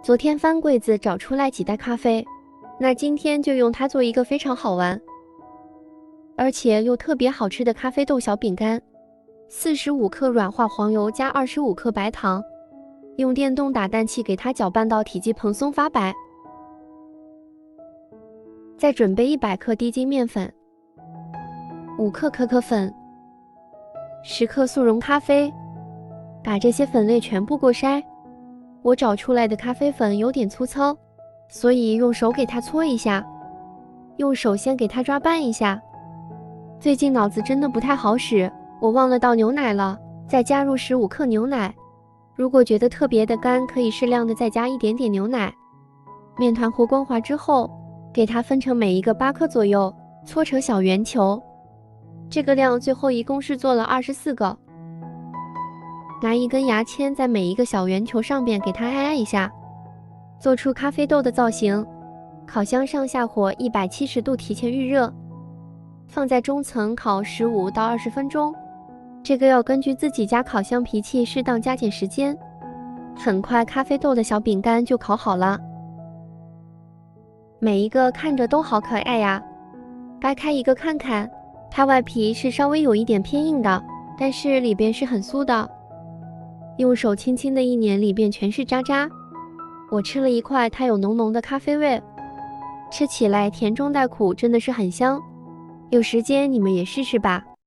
昨天翻柜子找出来几袋咖啡，那今天就用它做一个非常好玩，而且又特别好吃的咖啡豆小饼干。45克软化黄油加25克白糖，用电动打蛋器给它搅拌到体积蓬松发白。再准备100克低筋面粉，5克可可粉，10克速溶咖啡，把这些粉类全部过筛。我找出来的咖啡粉有点粗糙，所以用手给它搓一下，用手先给它抓拌一下。最近脑子真的不太好使，我忘了倒牛奶了，再加入15克牛奶。如果觉得特别的干，可以适量的再加一点点牛奶。面团和光滑之后，给它分成每一个8克左右，搓成小圆球。这个量最后一共是做了24个。拿一根牙签在每一个小圆球上边给它挨一下，做出咖啡豆的造型。烤箱上下火170度提前预热，放在中层烤15到20分钟。这个要根据自己家烤箱脾气适当加减时间。很快咖啡豆的小饼干就烤好了，每一个看着都好可爱呀。掰开一个看看，它外皮是稍微有一点偏硬的，但是里边是很酥的。用手轻轻的一捻，里边全是渣渣。我吃了一块，它有浓浓的咖啡味，吃起来甜中带苦，真的是很香。有时间你们也试试吧。